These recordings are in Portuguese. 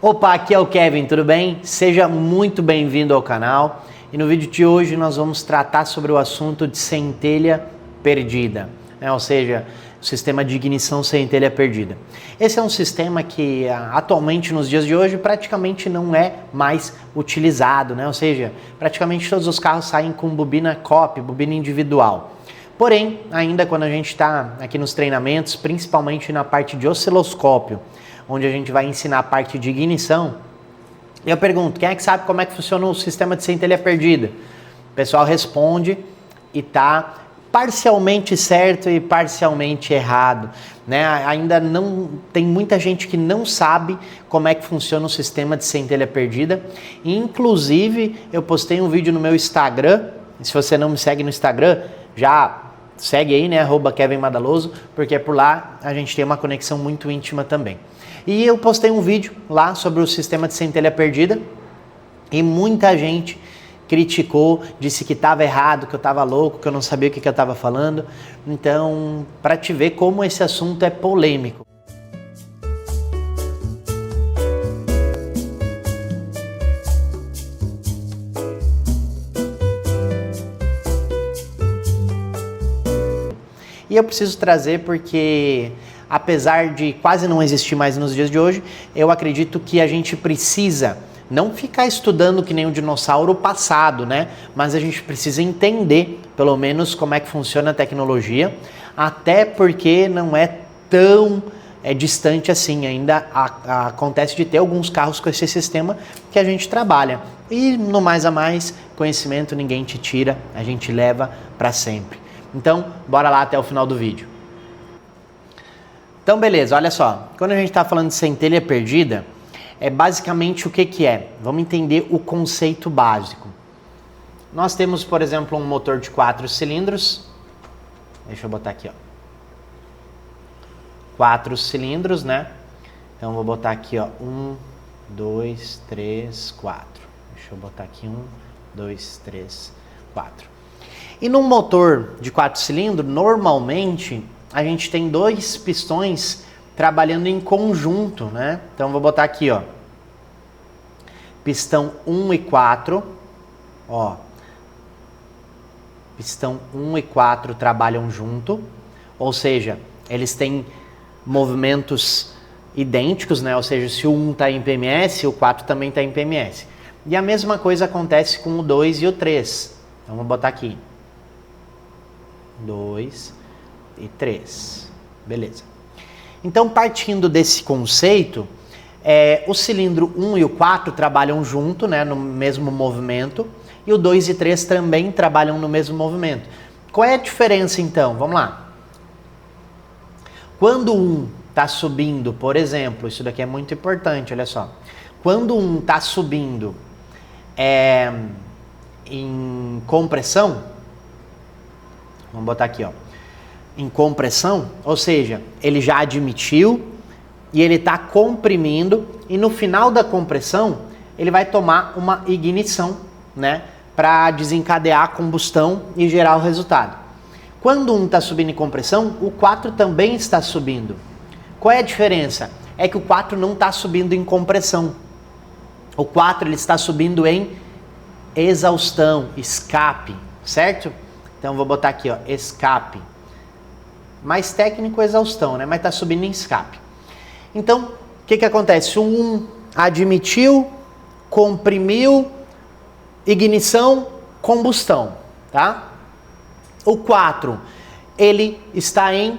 Opa, aqui é o Kevin, tudo bem? Seja muito bem-vindo ao canal. E no vídeo de hoje nós vamos tratar sobre o assunto de centelha perdida, ou seja, o sistema de ignição centelha perdida. Esse é um sistema que atualmente nos dias de hoje praticamente não é mais utilizado, ou seja, praticamente todos os carros saem com bobina COP, bobina individual. Porém, ainda quando a gente está aqui nos treinamentos, principalmente na parte de osciloscópio, onde a gente vai ensinar a parte de ignição, eu pergunto, quem é que sabe como é que funciona o sistema de centelha perdida? O pessoal responde e está parcialmente certo e parcialmente errado, Ainda não tem muita gente que não sabe como é que funciona o sistema de centelha perdida. Inclusive, eu postei um vídeo no meu Instagram, e se você não me segue no Instagram, já segue aí, @Kevin Madaloso, porque por lá a gente tem uma conexão muito íntima também. E eu postei um vídeo lá sobre o sistema de centelha perdida e muita gente criticou, disse que estava errado, que eu estava louco, que eu não sabia o que eu estava falando. Então, para te ver como esse assunto é polêmico. E eu preciso trazer porque, apesar de quase não existir mais nos dias de hoje, eu acredito que a gente precisa não ficar estudando que nem um dinossauro passado, Mas a gente precisa entender, pelo menos, como é que funciona a tecnologia, até porque não é tão distante assim. Ainda acontece de ter alguns carros com esse sistema que a gente trabalha. E no mais a mais, conhecimento ninguém te tira, a gente leva para sempre. Então, bora lá até o final do vídeo. Então, beleza, olha só. Quando a gente está falando de centelha perdida, é basicamente o que é? Vamos entender o conceito básico. Nós temos, por exemplo, um motor de 4 cilindros. Deixa eu botar aqui, 4 cilindros, Então, vou botar aqui, 1, 2, 3, 4. Deixa eu botar aqui 1, 2, 3, 4. E num motor de 4 cilindros, normalmente, a gente tem 2 pistões trabalhando em conjunto, Então, vou botar aqui, pistão 1 e 4, Pistão 1 e 4 trabalham junto, ou seja, eles têm movimentos idênticos, Ou seja, se o 1 está em PMS, o 4 também está em PMS. E a mesma coisa acontece com o 2 e o 3. Então, vou botar aqui. 2 e 3. Beleza. Então, partindo desse conceito, o cilindro 1 e o 4 trabalham junto, no mesmo movimento, e o 2 e 3 também trabalham no mesmo movimento. Qual é a diferença, então? Vamos lá. Quando um está subindo, por exemplo, isso daqui é muito importante, olha só. Quando um está subindo em compressão, vamos botar aqui, em compressão, ou seja, ele já admitiu e ele está comprimindo e no final da compressão ele vai tomar uma ignição, para desencadear a combustão e gerar o resultado. Quando um está subindo em compressão, o 4 também está subindo. Qual é a diferença? É que o 4 não está subindo em compressão. O 4 ele está subindo em exaustão, escape, certo? Então, vou botar aqui, escape. Mais técnico, exaustão, Mas está subindo em escape. Então, o que acontece? O 1 admitiu, comprimiu, ignição, combustão, tá? O 4, ele está em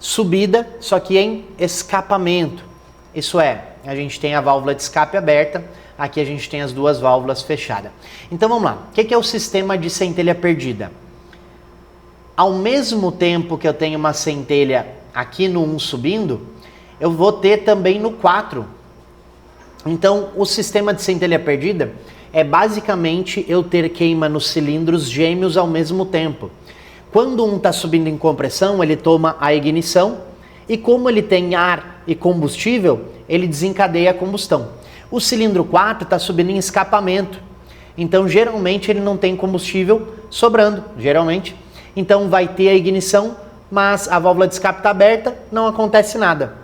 subida, só que em escapamento. Isso é, a gente tem a válvula de escape aberta, aqui a gente tem as duas válvulas fechadas. Então, vamos lá. O que é o sistema de centelha perdida? Ao mesmo tempo que eu tenho uma centelha aqui no 1 subindo, eu vou ter também no 4. Então, o sistema de centelha perdida é basicamente eu ter queima nos cilindros gêmeos ao mesmo tempo. Quando um está subindo em compressão, ele toma a ignição e como ele tem ar e combustível, ele desencadeia a combustão. O cilindro 4 está subindo em escapamento. Então, geralmente, ele não tem combustível sobrando, geralmente. Então, vai ter a ignição, mas a válvula de escape está aberta, não acontece nada.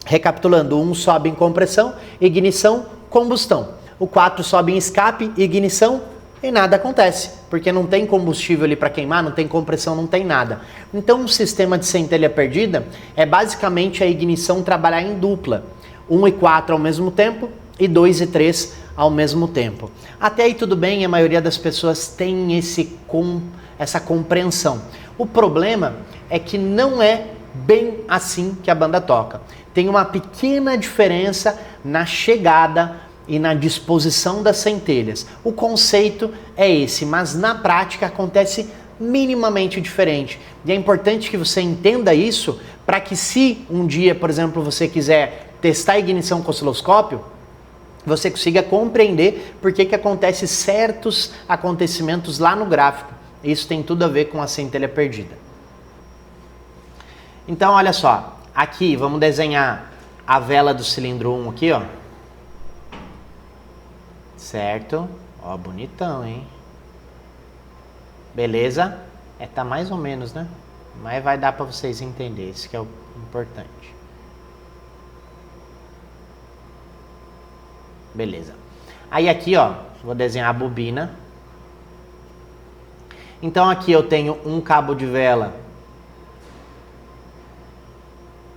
Recapitulando, o 1 sobe em compressão, ignição, combustão. O 4 sobe em escape, ignição e nada acontece, porque não tem combustível ali para queimar, não tem compressão, não tem nada. Então, um sistema de centelha perdida é basicamente a ignição trabalhar em dupla. 1 e 4 ao mesmo tempo e 2 e 3 ao mesmo tempo. Até aí tudo bem, a maioria das pessoas tem essa compreensão. O problema é que não é bem assim que a banda toca. Tem uma pequena diferença na chegada e na disposição das centelhas. O conceito é esse, mas na prática acontece minimamente diferente. E é importante que você entenda isso para que se um dia, por exemplo, você quiser testar a ignição com osciloscópio, você consiga compreender por que acontece certos acontecimentos lá no gráfico. Isso tem tudo a ver com a centelha perdida. Então, olha só, aqui vamos desenhar a vela do cilindro 1 aqui, ó. Certo? Ó, bonitão, hein? Beleza? Tá mais ou menos, né? Mas vai dar para vocês entenderem, isso que é o importante. Beleza. Aí aqui, ó, vou desenhar a bobina. Então aqui eu tenho um cabo de vela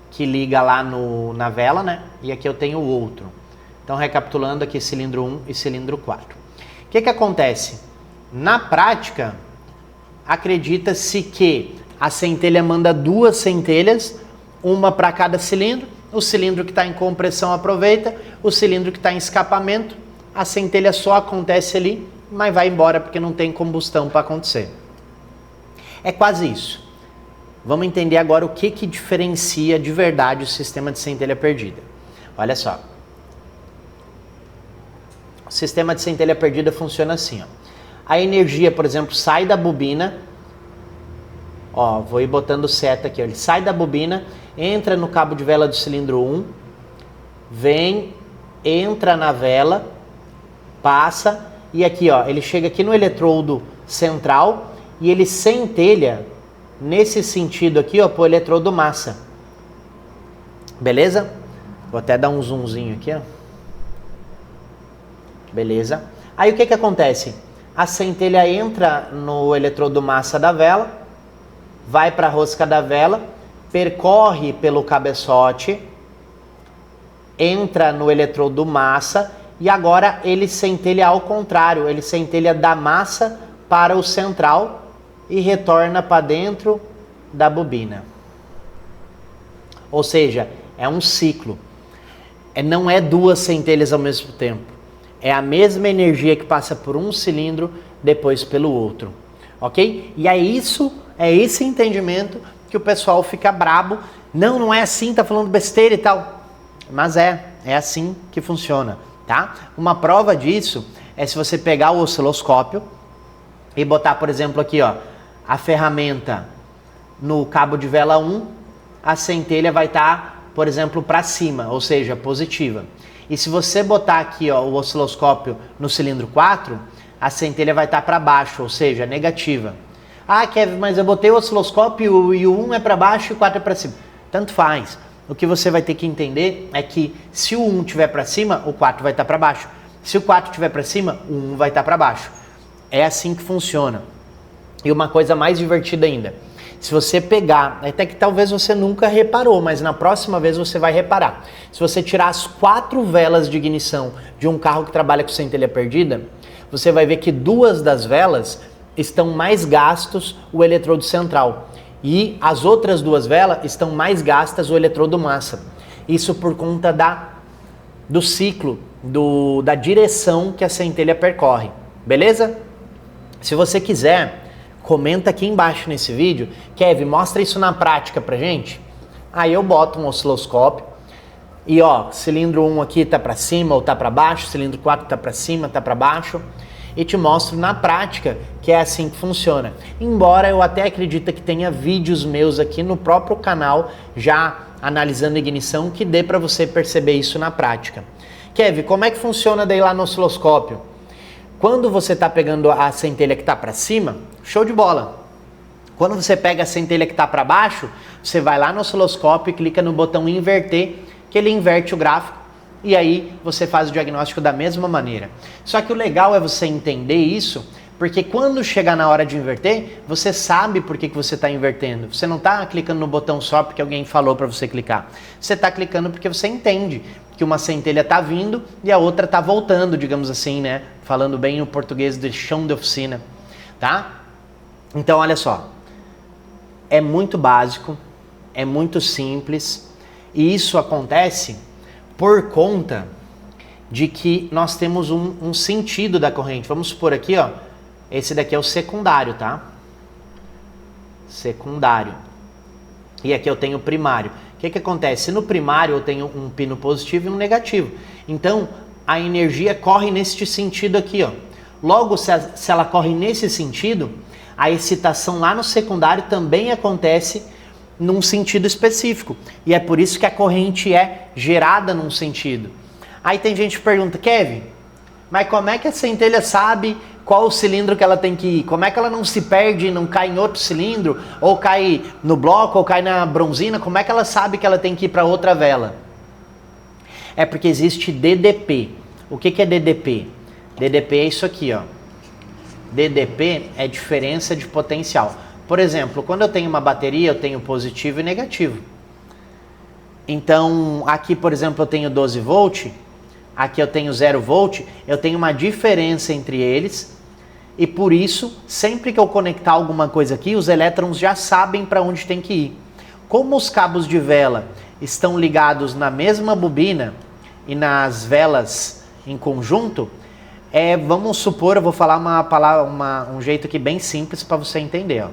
que liga lá na vela, né? E aqui eu tenho o outro. Então, recapitulando aqui, cilindro 1 e cilindro 4. O que acontece? Na prática, acredita-se que a centelha manda 2 centelhas, uma para cada cilindro. O cilindro que está em compressão aproveita, o cilindro que está em escapamento, a centelha só acontece ali, mas vai embora porque não tem combustão para acontecer. É quase isso. Vamos entender agora o que diferencia de verdade o sistema de centelha perdida. Olha só. O sistema de centelha perdida funciona assim, ó. A energia, por exemplo, sai da bobina. Ó, vou ir botando seta aqui, ó. Ele sai da bobina, entra no cabo de vela do cilindro 1, vem, entra na vela, passa, e aqui, ó, ele chega aqui no eletrodo central e ele centelha nesse sentido aqui, ó, pro eletrodo massa. Beleza? Vou até dar um zoomzinho aqui, ó. Beleza? Aí o que acontece? A centelha entra no eletrodo massa da vela, vai para a rosca da vela, percorre pelo cabeçote, entra no eletrodo massa e agora ele centelha ao contrário, ele centelha da massa para o central e retorna para dentro da bobina. Ou seja, é um ciclo. Não é 2 centelhas ao mesmo tempo. É a mesma energia que passa por um cilindro, depois pelo outro. Ok? E é esse entendimento que o pessoal fica brabo. Não é assim, tá falando besteira e tal. Mas é assim que funciona, tá? Uma prova disso é se você pegar o osciloscópio e botar, por exemplo, aqui, ó, a ferramenta no cabo de vela 1, a centelha vai estar, por exemplo, para cima, ou seja, positiva. E se você botar aqui, ó, o osciloscópio no cilindro 4, a centelha vai estar para baixo, ou seja, negativa. Ah, Kevin, mas eu botei o osciloscópio e o 1 é para baixo e o 4 é para cima. Tanto faz. O que você vai ter que entender é que se o 1 estiver para cima, o 4 vai estar para baixo. Se o 4 estiver para cima, o 1 vai estar para baixo. É assim que funciona. E uma coisa mais divertida ainda. Se você pegar, até que talvez você nunca reparou, mas na próxima vez você vai reparar. Se você tirar as 4 velas de ignição de um carro que trabalha com centelha perdida, você vai ver que 2 das velas estão mais gastos o eletrodo central. E as outras 2 velas estão mais gastas o eletrodo massa. Isso por conta do ciclo, da direção que a centelha percorre. Beleza? Se você quiser, comenta aqui embaixo nesse vídeo, Kevin, mostra isso na prática pra gente. Aí eu boto um osciloscópio e ó, cilindro 1 aqui tá pra cima ou tá pra baixo, cilindro 4 tá pra cima, tá pra baixo, e te mostro na prática que é assim que funciona. Embora eu até acredite que tenha vídeos meus aqui no próprio canal já analisando ignição que dê pra você perceber isso na prática. Kevin, como é que funciona daí lá no osciloscópio? Quando você está pegando a centelha que está para cima, show de bola. Quando você pega a centelha que está para baixo, você vai lá no osciloscópio e clica no botão inverter, que ele inverte o gráfico e aí você faz o diagnóstico da mesma maneira. Só que o legal é você entender isso, porque quando chegar na hora de inverter, você sabe por que você está invertendo. Você não está clicando no botão só porque alguém falou para você clicar. Você está clicando porque você entende que uma centelha está vindo e a outra está voltando, digamos assim, né? Falando bem o português de chão de oficina, tá? Então, olha só. É muito básico, é muito simples e isso acontece por conta de que nós temos um sentido da corrente. Vamos supor aqui, ó, esse daqui é o secundário, tá? Secundário. E aqui eu tenho o primário. O que acontece? No primário eu tenho um pino positivo e um negativo. Então, a energia corre neste sentido aqui, ó. Logo, se ela corre nesse sentido, a excitação lá no secundário também acontece num sentido específico. E é por isso que a corrente é gerada num sentido. Aí tem gente que pergunta, Kevin, mas como é que a centelha sabe qual o cilindro que ela tem que ir? Como é que ela não se perde e não cai em outro cilindro? Ou cai no bloco, ou cai na bronzina? Como é que ela sabe que ela tem que ir para outra vela? É porque existe DDP. O que é DDP? DDP é isso aqui, ó. DDP é diferença de potencial. Por exemplo, quando eu tenho uma bateria, eu tenho positivo e negativo. Então, aqui, por exemplo, eu tenho 12 volt, aqui eu tenho 0 volt, eu tenho uma diferença entre eles e por isso, sempre que eu conectar alguma coisa aqui, os elétrons já sabem para onde tem que ir. Como os cabos de vela estão ligados na mesma bobina e nas velas em conjunto, vamos supor, eu vou falar um jeito aqui bem simples para você entender. Ó.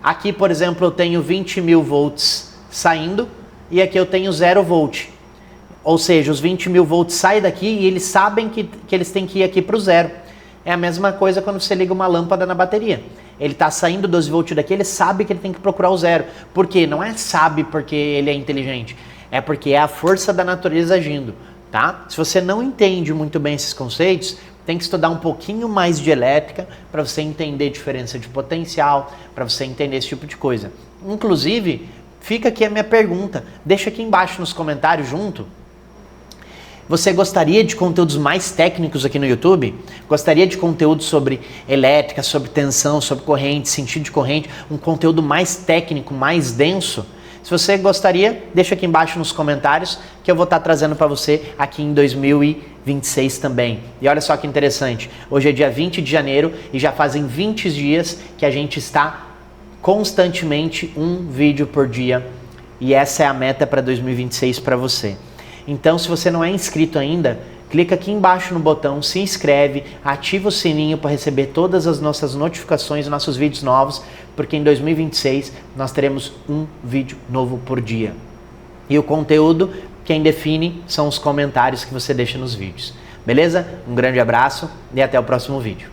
Aqui, por exemplo, eu tenho 20.000 volts saindo e aqui eu tenho 0 volt. Ou seja, os 20.000 volts saem daqui e eles sabem que eles têm que ir aqui para o 0. É a mesma coisa quando você liga uma lâmpada na bateria. Ele está saindo 12 volts daqui, ele sabe que ele tem que procurar o 0. Por quê? Não é sabe porque ele é inteligente. É porque é a força da natureza agindo. Tá? Se você não entende muito bem esses conceitos, tem que estudar um pouquinho mais de elétrica para você entender diferença de potencial, para você entender esse tipo de coisa. Inclusive, fica aqui a minha pergunta. Deixa aqui embaixo nos comentários junto. Você gostaria de conteúdos mais técnicos aqui no YouTube? Gostaria de conteúdo sobre elétrica, sobre tensão, sobre corrente, sentido de corrente, um conteúdo mais técnico, mais denso? Se você gostaria, deixa aqui embaixo nos comentários que eu vou estar trazendo para você aqui em 2026 também. E olha só que interessante, hoje é dia 20 de janeiro e já fazem 20 dias que a gente está constantemente um vídeo por dia e essa é a meta para 2026 para você. Então, se você não é inscrito ainda, clica aqui embaixo no botão, se inscreve, ativa o sininho para receber todas as nossas notificações, nossos vídeos novos, porque em 2026 nós teremos um vídeo novo por dia. E o conteúdo, quem define, são os comentários que você deixa nos vídeos. Beleza? Um grande abraço e até o próximo vídeo.